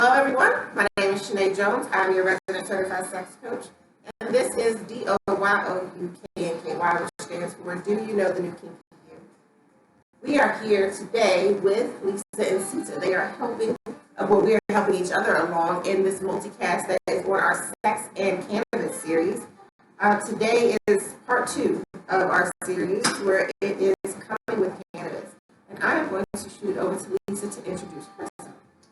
Hello everyone, my name is Shani Jones. I'm your resident certified sex coach. And this is DOYOU KNKY, which stands for Do You Know the New Kinky? We are here today with Lisa and Sita. We are helping each other along in this multicast that is on our Sex and Cannabis Series. Today is part 2 of our series where it is Cumming with Cannabis. And I am going to shoot over to Lisa to introduce herself.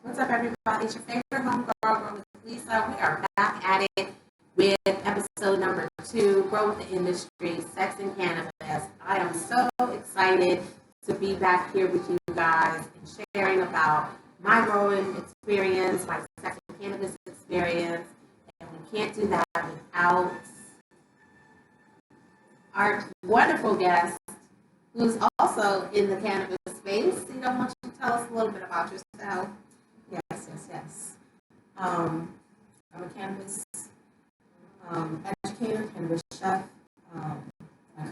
What's up, everybody? It's your favorite homegirl, GrowithLisa. We are back at it with episode number 2, Grow with the Industries, Sex and Cannabis. I am so excited to be back here with you guys and sharing about my growing experience, my sex and cannabis experience. And we can't do that without our wonderful guest, who's also in the cannabis space. Sita, why don't you tell us a little bit about yourself? Yes. I'm a cannabis educator, cannabis chef. I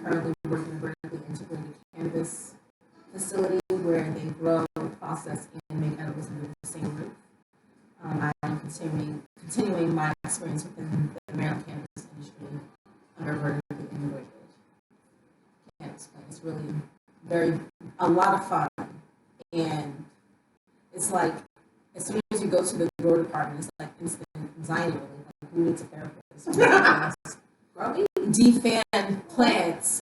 currently work in a vertically integrated cannabis facility where they grow, process, and make edibles under the same roof. I am continuing my experience within the Maryland cannabis industry under vertically integrated cannabis plant. It's really a lot of fun, and it's like, as soon as you go to the grow department, it's like instant anxiety relief. Like, who needs a therapist? Defan plants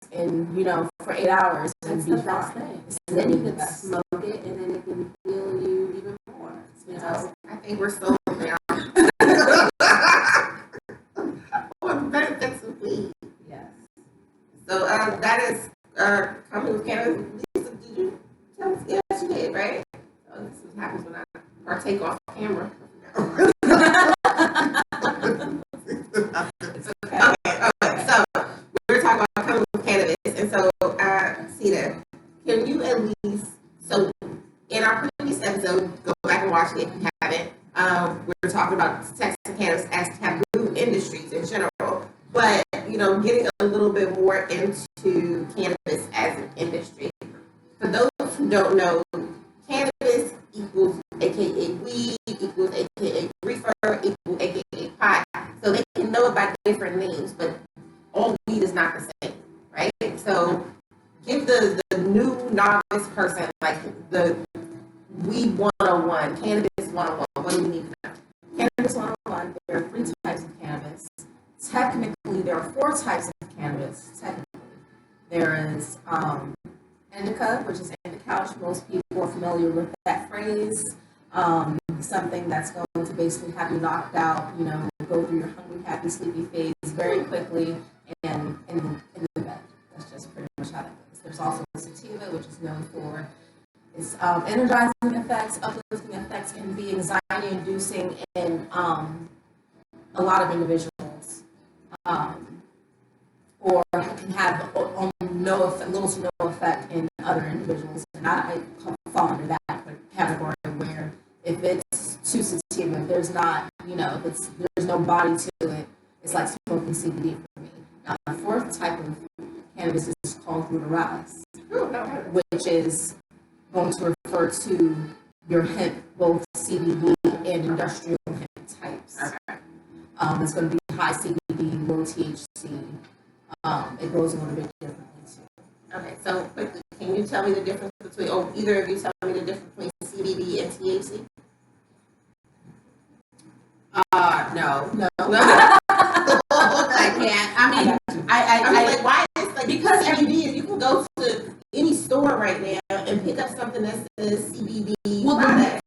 for 8 hours and be fine. And then you can smoke it, and then it can heal you even more. I think we're sold now. On benefits of weed. Yes. So that is Cumming with Cannabis. Lisa, did you tell us? Yes, you did, right? So this is what happens when I partake off camera. It's okay. Okay. So we're talking about Cumming with Cannabis, and so Sita, can you at least, so in our previous episode, go back and watch it if you haven't. We were talking about sex and cannabis as taboo industries in general, but getting a little bit more into cannabis as an industry. For those who don't know, cannabis equals AKA weed, equals AKA reefer, equals AKA pot. So they can know about different names, but all weed is not the same, right? So give the new novice person like the weed 101, cannabis 101. What do we need to know? Cannabis 101, there are 3 types of cannabis. Technically, there are 4 types of cannabis. Technically, there is indica, which is in the couch. Most people are familiar with that phrase. Something that's going to basically have you knocked out, go through your hungry, happy, sleepy phase very quickly and in the bed. That's just pretty much how that goes. There's also sativa, which is known for its energizing effects, uplifting effects, can be anxiety-inducing in a lot of individuals, or can have little to no effect in other individuals. And I fall under that category where if it's too sativa, there's not, there's no body to it. It's like smoking CBD for me. Now, the 4th type of cannabis is called rootaris, which is going to refer to your hemp, both CBD and industrial hemp types. Okay. It's going to be high CBD, low THC. It goes a little bit differently too. Okay, so quickly, can you tell me the difference between, either of you tell me the difference between CBD and THC? No. I can't. I mean, I like, why is like, because CBD, you can go to any store right now and pick up something that says CBD.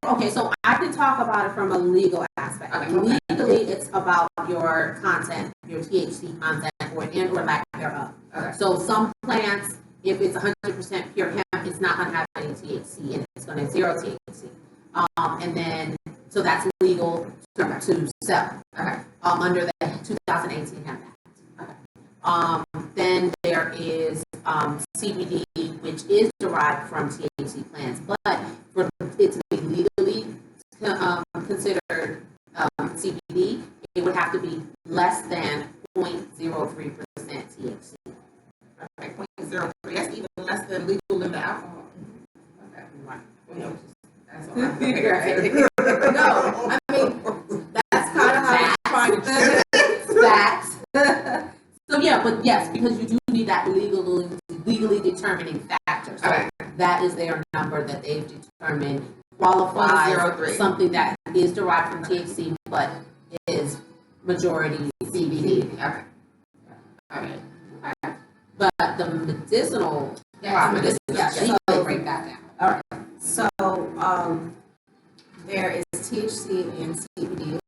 Okay, so I can talk about it from a legal aspect. Okay. Legally, it's about your content, your THC content, or lack thereof. Okay. So some plants, if it's 100% pure hemp, it's not going to have any THC in it. It's going to have 0 THC. And then, so that's legal to sell. Okay. Under the 2018 Hemp Act. Okay. Then there is CBD, which is derived from THC plants, but for it to be legally considered CBD, it would have to be less than 0.03% THC. Okay, 0.03. That's even less than legal in the alcohol. Okay. Right. That's all I figure. No, I mean, because you do need that legally determining factor. So that is their number that they've determined qualifies 0.03. something that is derived from THC, but is majority CBD. Okay. Okay. But the medicinal properties, so break that down. all right. So there is THC and CBD.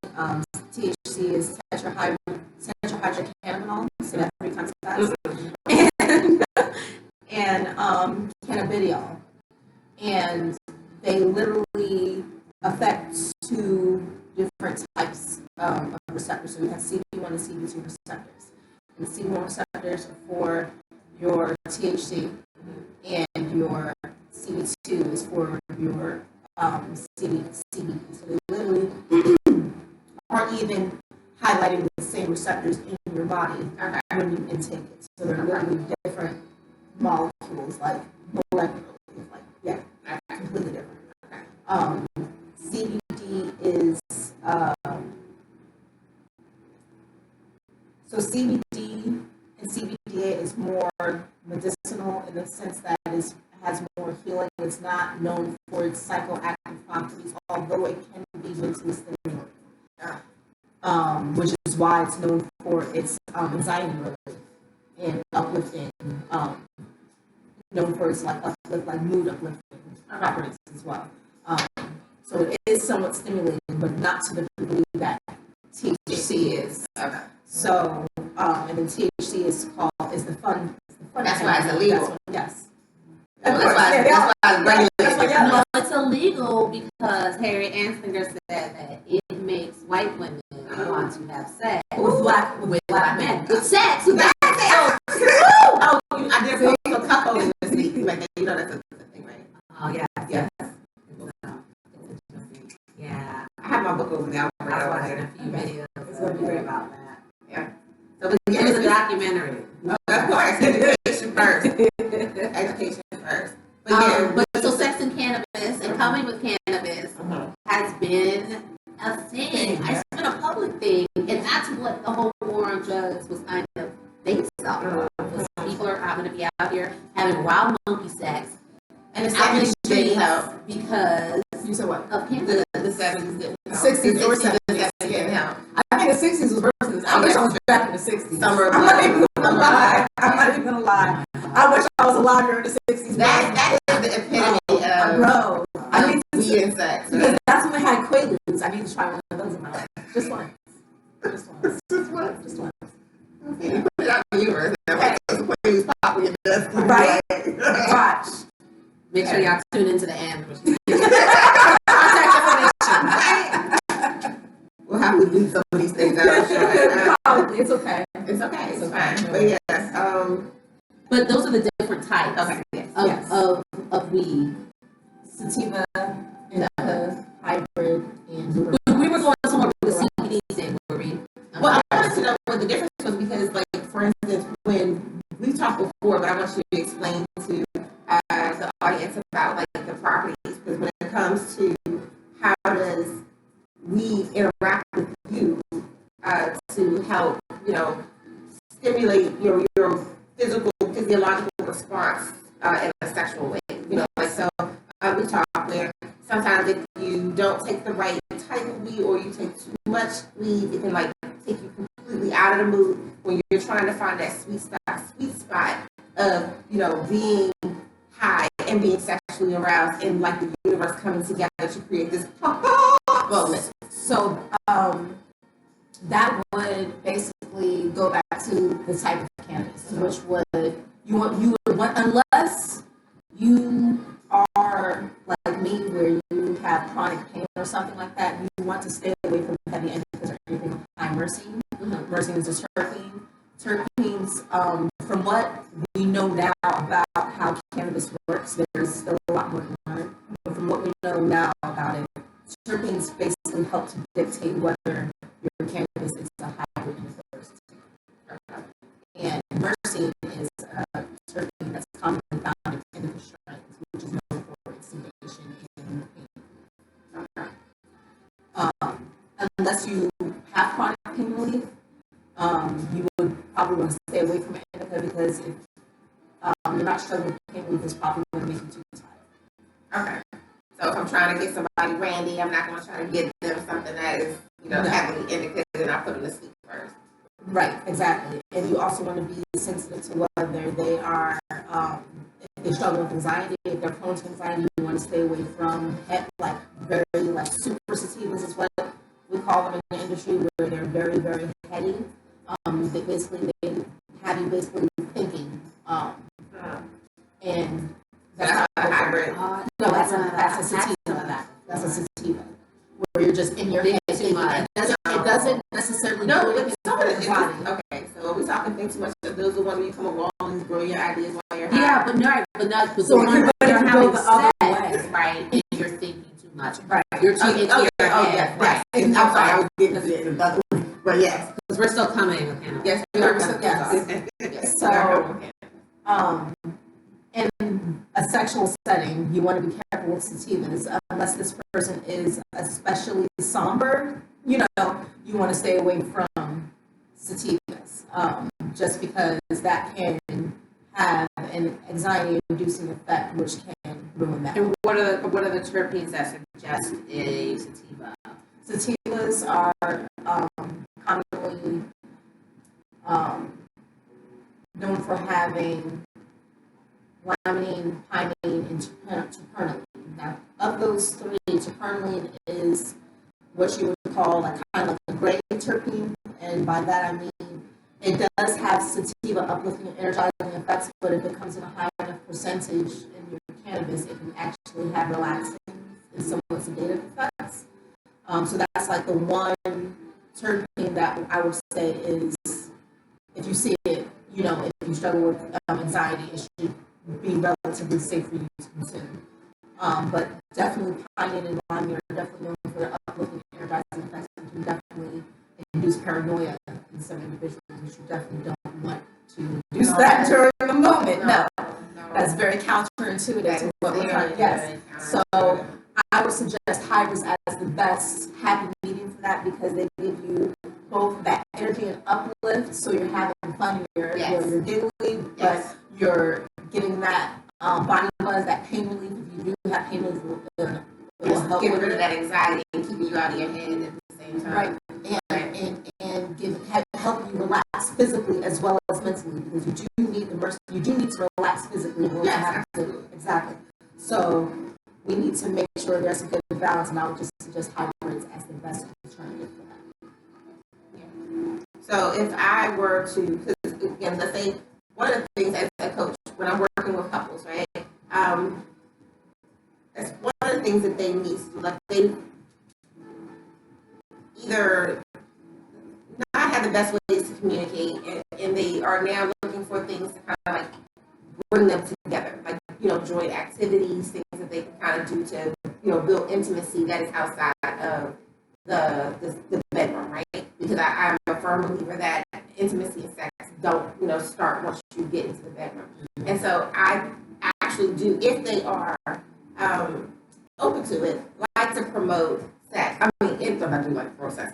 THC is tetrahydrocannabinol. Say that 3 times fast. And cannabidiol, and they literally affect 2 different types of receptors. So we have CB1 and CB2 receptors. And the CB1 receptors are for your THC, and your CB2 is for your CBD. So they literally aren't even highlighting the same receptors in your body when you intake it. So they're literally different molecules, like molecularly, like completely different. CBD is so CBD and CBDA is more medicinal in the sense that it has more healing. It's not known for its psychoactive properties, although it can be mentally stimulating. Which is why it's known for its anxiety relief and uplifting, known for its mood uplifting properties as well. So it is somewhat stimulating, but not to the degree that THC is. Okay. So, and then THC is the fun. That's why it's illegal. Yes. That's why it's regulated. No, it's illegal because Harry Anslinger said that it makes white women want to have sex With black men. Good sex. With I did post a couple in this week. Like, you know, that's a thing, right? Oh, yeah. Yes. Yeah. I have my book over there. I was watching a few videos. It's going to be great about that. Yeah. So, It was a documentary. Of course, education first. Education first. But But so Sex and Cannabis and Cumming with Cannabis has been a thing. It's been a public thing, and that's what the whole war on drugs was kind of based off of. Because people are going to be out here having wild monkey sex, and the out in the 70s didn't streets help. because You said what? of cannabis. The 70s didn't help. 60s or 70s 70s. didn't help. I think the 60s was worse than this. I wish I was back in the 60s. Summer of I'm not even love. gonna lie. I'm not even gonna lie. I wish I was alive during the 60s. That is the epitome of Bro, I need to weed and sex. because that's when I had Quaaludes. I need to try one of those in my life. Just once. Just once. Just what? Just once. Okay, you put it out in the universe. It's probably dust. Right? Watch. Make sure y'all tune into the end. We'll have to do some of these things out. Probably. It's okay. It's okay. It's fine. But yes. But those are the different types Okay. Yes. of weed. Sativa, indica, hybrid, and We were going somewhere with the CBD thing, were we? Well, I wanted to know what the difference was because, like, for instance, when we talked before, but I want you to explain to the audience about like the properties, because when it comes to how does we interact with you to help, stimulate your physiological response in a sexual way, like so. We talk where sometimes if you don't take the right type of weed or you take too much weed, it can like take you completely out of the mood when you're trying to find that sweet spot of being high and being sexually aroused and like the universe coming together to create this moment. So that would basically go back to the type of cannabis, which would you would want, unless you are like me, where you have chronic pain or something like that, you want to stay away from heavy indicas or anything high myrcene. Myrcene is a terpene. Terpenes, from what we know now about how cannabis works, there's still a lot more to learn. But from what we know now about it, terpenes basically help to dictate whether your cannabis is a hybrid in the first. And myrcene is a terpene that's commonly found in indica strains, which is known for its sedation and pain. Unless you have chronic pain relief, you would probably want to stay away from indica because if you're not struggling with pain relief, it's probably going to make you too tired. Okay. So if I'm trying to get somebody randy, I'm not going to try to get them something that is, heavily indicated, and I put them to sleep first. Right, exactly. And you also want to be sensitive to whether they are, if they struggle with anxiety, if they're prone to anxiety, you want to stay away from very super sativas is what we call them in the industry, where they're very, very heady. They have you basically thinking, and that's a hybrid. No, that's a sativa. That's a sativa. Where you're just in your head too much. It doesn't necessarily. No, but some of it. Okay, so we're talking think too much. Those are the ones where you come along and grow your ideas while you're high. Yeah, but not. So you're having the other way, right? And you're thinking too much. Right. You're thinking to your head. Right. And I'm sorry, I was getting to another one. But yes, because we're still coming with him. Yes, we are. Yes. So, in a sexual setting, you want to be careful with sativas unless this person is especially somber. You want to stay away from sativas, just because that can have an anxiety-inducing effect, which can ruin that. And what are the terpenes that suggest a sativa? Sativas are commonly known for having limonene, pinene, and terpinolene. Now, of those three, terpinolene is what you would call kind of like a gray terpene, and by that I mean it does have sativa uplifting and energizing effects, but if it comes in a high enough percentage in your cannabis, it can actually have relaxing and somewhat sedative effects. So that's like the one terpene that I would say is, if you see it, if you struggle with anxiety, it should be relatively safe for you to consume. But definitely pinene and limonene are definitely known for their uplifting and energizing effects, and can definitely induce paranoia in some individuals, which you definitely don't want to use that during the moment. No. That's very counterintuitive to what we're trying to get. So I would suggest hybrids as the best happy medium for that, because they give you both that energy and uplift, so you're having fun, you're giggly, but you're getting that body buzz, that pain relief. If you do have pain relief, it will help get rid of that anxiety and keeping you out of your head at the same time. Right. And help you relax physically as well as mentally, because you do need to relax physically. Exactly. So we need to make sure there's a good balance, and I would just suggest hybrids as the best alternative for that. Yeah. So if I were to, because again, let's say one of the things as a coach when I'm working with couples, right? That's one of the things that they need to do. Like, they either not have the best ways to communicate, and they are now looking for things to kind of like bring them together, like joint activities, things that they can kind of do to build intimacy that is outside of the bedroom, right? Because I'm a firm believer that intimacy and sex don't start once you get into the bedroom. And so I actually do, if they are open to it, like to promote sex. I mean, if I do like promote sex,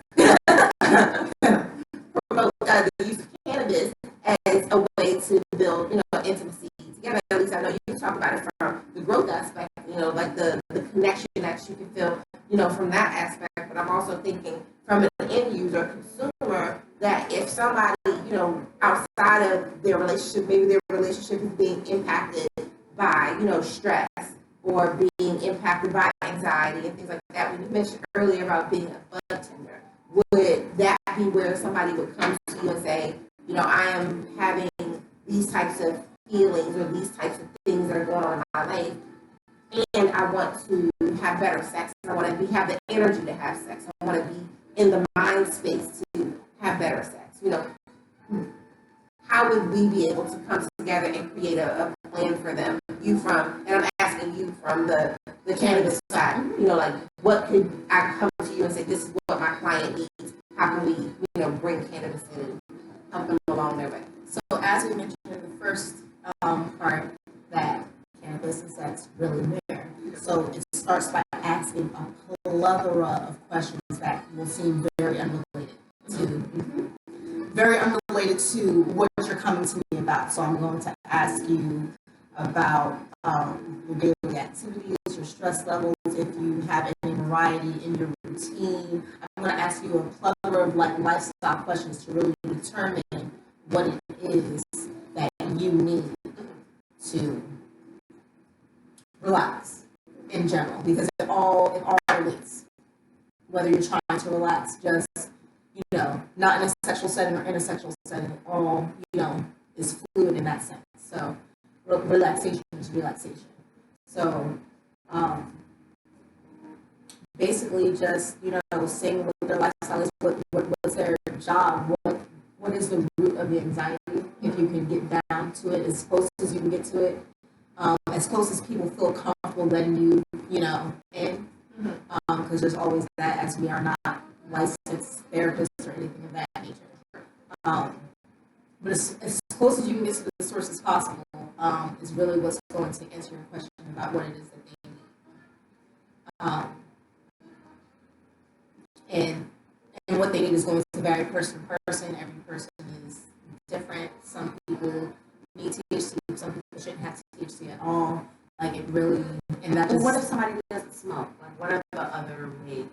promote the use of cannabis as a way to build intimacy together. At least I know you talk about it from the growth aspect, like the connection that you can feel, from that aspect. But I'm also thinking from an end user, consumer, that if somebody, outside of their relationship, maybe their relationship is being impacted by, stress, or being impacted by anxiety and things like that. When you mentioned earlier about being a budtender, would that be where somebody would come to you and say, I am having these types of feelings or these types of things that are going on in my life, and I want to have better sex. I want to have the energy to have sex. I want to be in the mind space to have better sex. How would we be able to come together and create a plan for them? And I'm asking you from the cannabis side, like, what could I come to you and say, this is what my client needs? How can we, bring cannabis in and help them along their way? So as we mentioned in the first part, that cannabis and sex really there. So it starts by asking a plethora of questions that will seem very unrelated to very unrelated to what you're coming to me about. So I'm going to ask you about your daily activities, your stress levels, if you have any variety in your routine. I'm going to ask you a plethora of like lifestyle questions to really determine what it is that you need to relax in general, because it all relates. Whether you're trying to relax, just not in a sexual setting or in a sexual setting, all is fluid in that sense. So relaxation is relaxation. So basically, just seeing what their lifestyle is, what's their job, what is the root of the anxiety. If you can get down to it as close as you can get to it, as close as people feel comfortable letting you, in. Because there's always that, as we are not licensed therapists or anything of that nature. But as close as you can get to the source as possible is really what's going to answer your question about what it is that they need. And what they need is going to vary person to person. Every person is different. Some people need THC, some people shouldn't have THC at all. Like it really, and that just... What if somebody doesn't smoke? Like, what are the other ways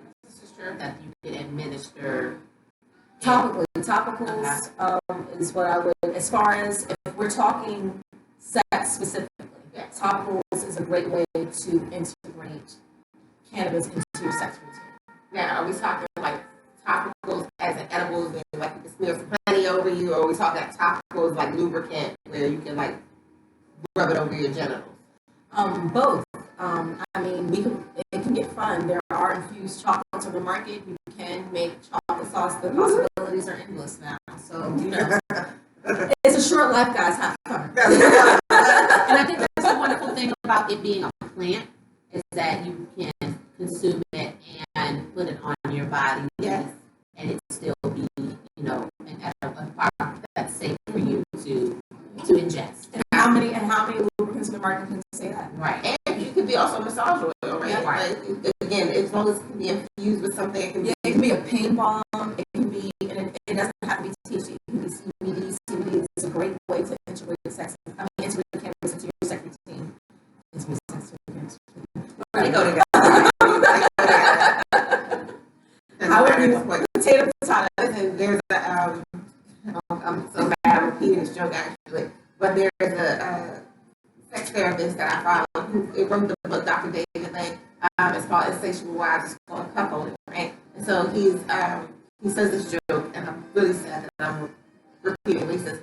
that you can administer? Topicals is what I would, as far as if we're talking sex specifically, topicals is a great way to integrate cannabis into your sex routine. Now, are we talking like topicals as an edible, like you can smear some honey over you, or are we talking like topicals like lubricant where you can like rub it over your genitals? Both. I mean, it can get fun. There are infused chocolates on the market. You can make chocolate sauce. The possibilities are endless now. So, it's a short life, guys. Have fun. And I think that's the wonderful thing about it being a plant is that you can consume it and put it on your body. Yes. And it still be, an edible product that's safe for you to ingest. And how many lubricants in the market can say that? Right. And you could be also massage oil, right? Yeah, right. Like, again, as long as it can be infused with something, it can be. It can be a pain balm. It can be, and it doesn't have to be THC. It can be CBD. CBD is a great way to integrate integrate cannabis into your sex routine. They go together. However you want. Potato. Listen, there's a I'm so bad at repeating this joke actually, but there's a sex therapist that I follow who wrote the book Dr. David Lake. It's called Insatiable Wives. It's called Cuckolding, right? And so he says this joke, and I'm really sad that I'm repeating. He says,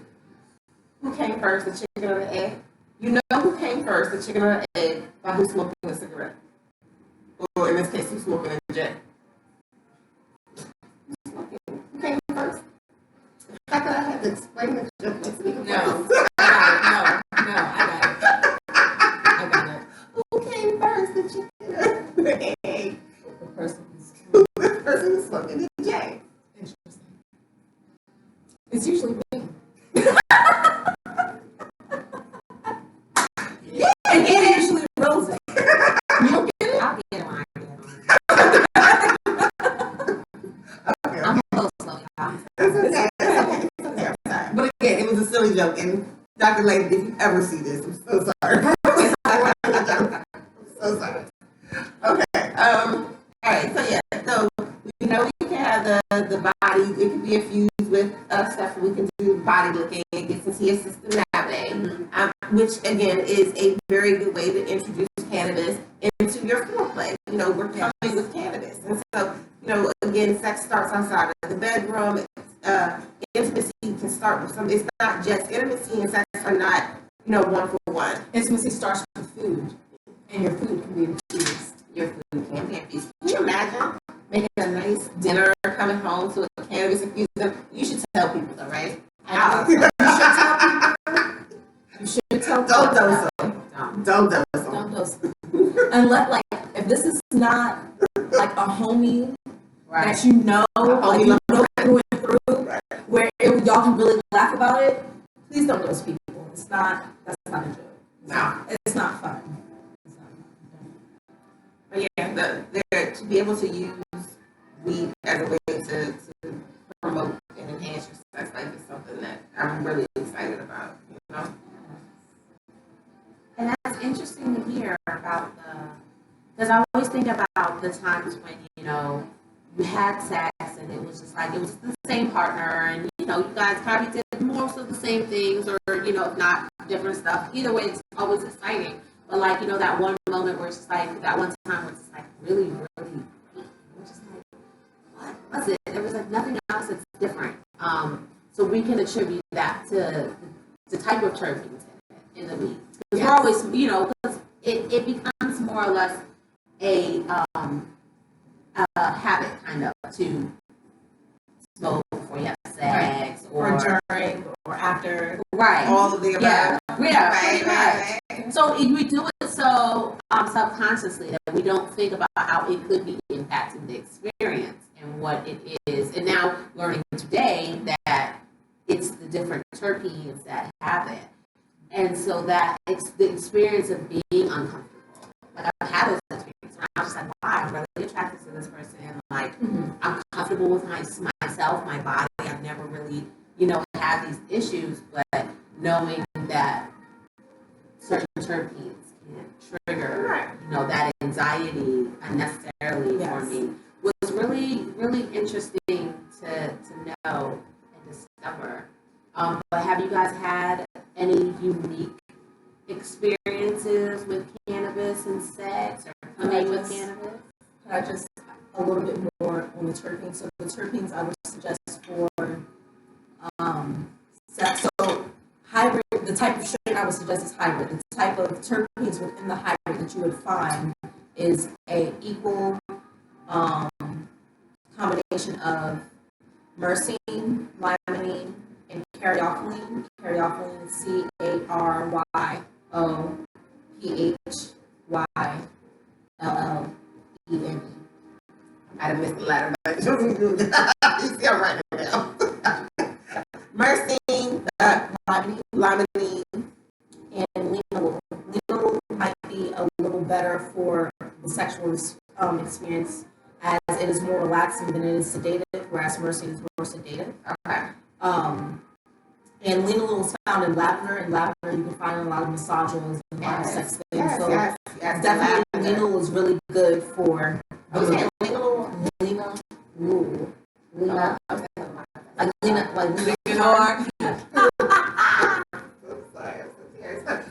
"Who came first, the chicken or the egg? You know who came first, the chicken or the egg, by who's smoking a cigarette, or in this case, who's smoking a J." Who came first? I thought I had to explain the joke next week. No, I got it. Who came first, the chicken or the egg? The person who's smoking the J. Interesting. It's usually me. Yeah, and it usually rolls it. You don't get it? I'll get it when I get it. Okay. I'm close, slow, y'all. It's okay. I'm sorry. But again, it was a silly joke, and Dr. Lady, if you ever see this, I'm so sorry. I'm so sorry. Okay. All right. So yeah. So we know we can have the body. It can be infused with stuff. We can do body looking. It gets into your system that way, which again is a very good way to introduce cannabis into your foreplay. We're coming with cannabis, and so again, sex starts outside of the bedroom. Intimacy can start with something. It's not just intimacy and sex are not one for one. Intimacy starts with food, and your food can be infused. Your food can be infused. Can you imagine making a nice dinner, coming home to a cannabis infused? You should tell people though, right? You should tell people. Don't dose them. Don't dose them. Unless, if this is not like a homie that you know through and through, where y'all can really laugh about it, please don't dose people. That's not a joke. No. It's not fun. But yeah, to be able to use weed as a way to promote and enhance your sex life is always think about the times when, you had sex and it was just like, it was the same partner and, you guys probably did most of the same things or, if not different stuff. Either way, it's always exciting. But like, that one moment where it's just like, that one time where it's just like really, really great. We're just like, what was it? There was like nothing else that's different. So we can attribute that to the type of terpenes in the weed. Because we're always, because it becomes more or less a habit kind of to smoke before you have sex or during or after. Right. All of the above. Yeah. Right. So if we do it so subconsciously that we don't think about how it could be impacting the experience and what it is. And now learning today that it's the different terpenes that have it. And so that it's the experience of being uncomfortable. Like I've had those experiences where I was just like, wow, I'm really attracted to this person. And like, I'm comfortable with myself, my body. I've never really, had these issues, but knowing that certain terpenes can trigger, that anxiety unnecessarily for me was really, really interesting to know and discover. But have you guys had any unique experiences with cannabis and sex or coming with cannabis? Can I just a little bit more on the terpenes? So the terpenes I would suggest for sex. So hybrid, the type of strain I would suggest is hybrid. The type of terpenes within the hybrid that you would find is a equal combination of myrcene, limonene, and caryophyllene. Caryophyllene is CARYOPHYLLENE. I missed the letter, but you see I'm writing it down. Myrcene, limonene, and linalool. Linalool might be a little better for the sexual experience as it is more relaxing than it is sedated, whereas myrcene is more sedated. Okay. And linalool is found in lavender. In lavender, you can find in a lot of massage oils and a lot of sex things. Yes, Definitely, linalool is really good for. Okay, linalool. Lina. Like Lina,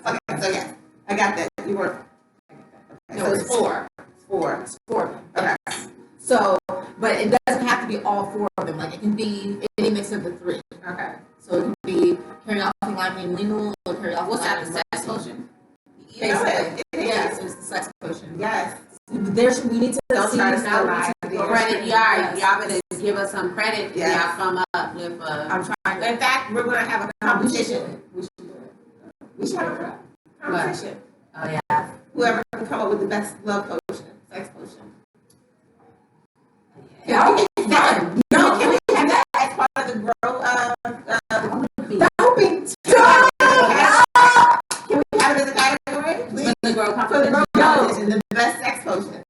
Okay, so yes, I got that. You were. Okay, No, so it's four. It's four. Okay. So, but it doesn't have to be all four of them. Like it can be any mix of the three. Okay. So it can be caryophyllene, limonene, linalool, or caryophyllene. What's that? The sex potion? Basically, Yes. it's the sex potion. Yes. We need to Don't see try to now. lie. Credit, y'all better give us some credit. Yes. Y'all come up with I'm trying to. In fact, we're going to have a competition. We should do it. We should have a competition. Oh yeah. Whoever can come up with the best love potion, sex potion. Yeah, it's fun. No, can we have that as part of the grow? That would be done. Can we have it as a category? For the grow For the competition. grow competition, the best sex potion.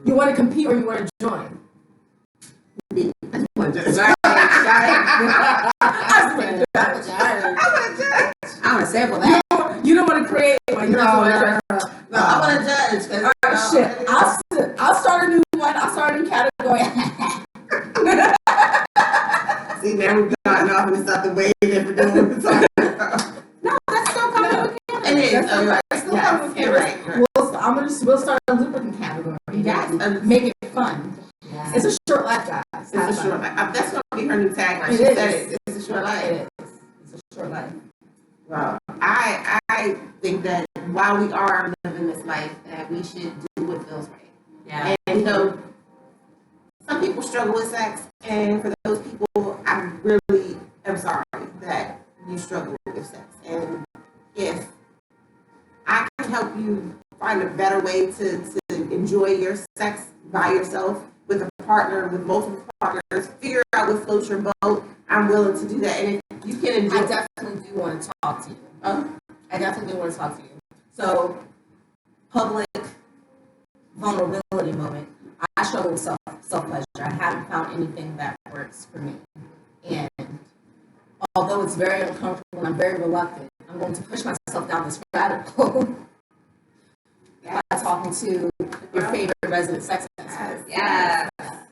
You want to compete or you want to join? I want to judge. I want to sample that. You don't want to create one. No, I want to judge. All right, shit. I'll start a new one. I'll start a new category. See, now we've gotten off into something way different than what we're talking about. No, that's still coming with cannabis. It is. That's Oh, right. It's still Yes, coming with you're cannabis. right. We'll start a lubricant category. Yes. Make it fun. Yes. It's a short life, guys. It's a short life. That's going to be her new tagline. It She is. said it. It's a short life. It is. It's a short life. Well, I think that while we are living this life, that we should do what feels right. Yeah. And some people struggle with sex, and for those people, I really am sorry that you struggle with sex. And if I can help you find a better way to enjoy your sex by yourself, with a partner, with multiple partners, figure out what floats your boat, I'm willing to do that. And if you can enjoy, I definitely do want to talk to you. I definitely do want to talk to you. So, public vulnerability moment. I struggle with self-pleasure. I haven't found anything that works for me. And although it's very uncomfortable and I'm very reluctant, I'm going to push myself down this rabbit hole by talking into your favorite resident sex expert. Yes.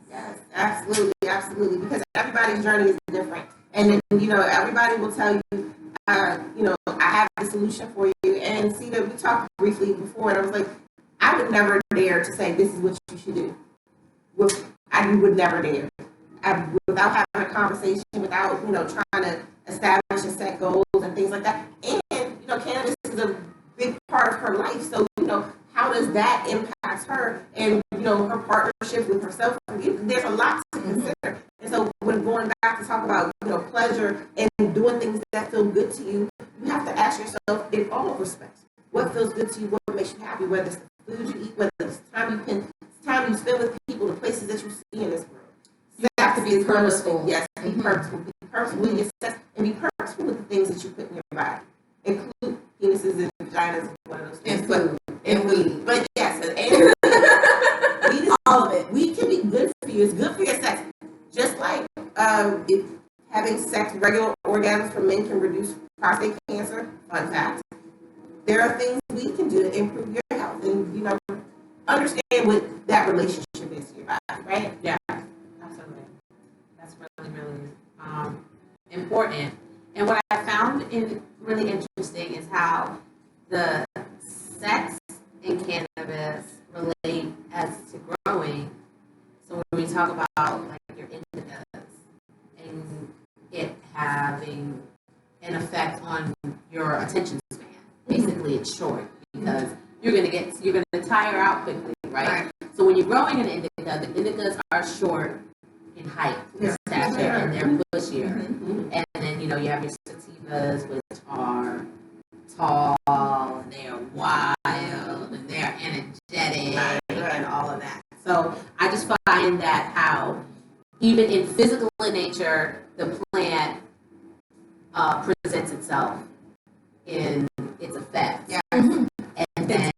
Yes, absolutely, absolutely. Because everybody's journey is different, and then, everybody will tell you, I have the solution for you. And see that we talked briefly before, and I was like, I would never dare to say this is what you should do. I would never dare. Without having a conversation, without trying to establish and set goals and things like that. And cannabis is a big part of her life. So how does that impact her and her partnership with herself? There's a lot to consider. And so when going back to talk about pleasure and doing things that feel good to you, you have to ask yourself in all respects, what feels good to you, what makes you happy, whether it's the food you eat, whether it's time you spend with people, the places that you see in this world. You have to be purposeful. Yes, be purposeful. Be purposeful with your sex and be purposeful with the things that you put in your body. Include penises and vaginas, one of those things. And weed. But yes, and all of it. Weed can be good for you. It's good for your sex. Just like if having sex, regular orgasms for men can reduce prostate cancer. Fun fact. There are things we can do to improve your health and understand what that relationship is to your body, right? Yeah, absolutely. That's really, really important. And what I found really interesting is how the sex and cannabis relate as to growing. So when we talk about like your indicas and it having an effect on your attention span, basically it's short because you're gonna tire out quickly, right? So when you're growing an indica, the indicas are short in height, in stature, and they're bushier. And then you have your sativas, which are tall, and they are wild, and they're energetic, and all of that. So I just find that how even in physical nature, the plant presents itself in its effects, and then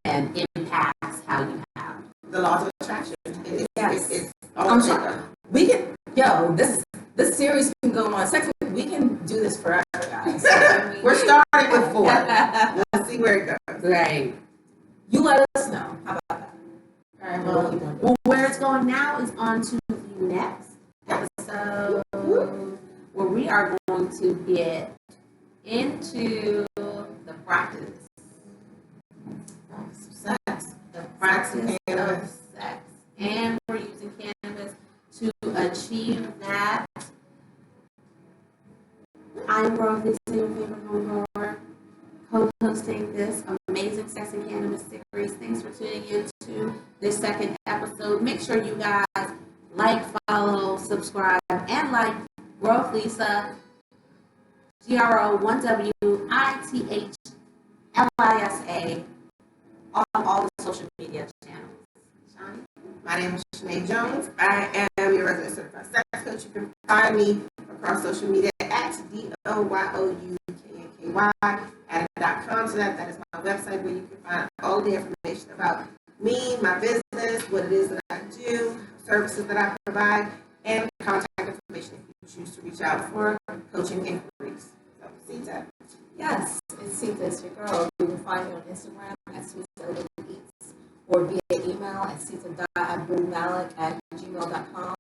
impacts how you have the laws of attraction. It's I'm sorry. We can, this series can go on. Sex, we can do this forever, guys. We're starting with 4. We'll see where it goes. Right. You let us know. How about that? All right, well, where it's going now is on to the next episode where we are going to get into the practice. Sex. The practice of sex. And we're using cannabis to achieve that. I'm GrowithLisa, your favorite homegrower, co-hosting this amazing Sex and Cannabis Series. Thanks for tuning in to this second episode. Make sure you guys like, follow, subscribe, and like GrowithLisa, GrowithLisa, on all the social media channels. Shani? My name is Shani Jones. I am your resident certified sex coach. You can find me across social media at DOYOUKNKY@.com. So that is my website where you can find all the information about me, my business, what it is that I do, services that I provide, and contact information if you choose to reach out for coaching inquiries. So, Sita. Yes, it's Sita, it's your girl. You can find me on Instagram at sita.abdulmalik or via email at sita.abdulmalik@gmail.com.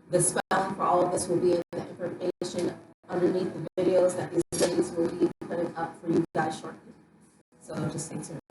The spelling for all of this will be in the information underneath the videos that these ladies will be putting up for you guys shortly. So just stay tuned.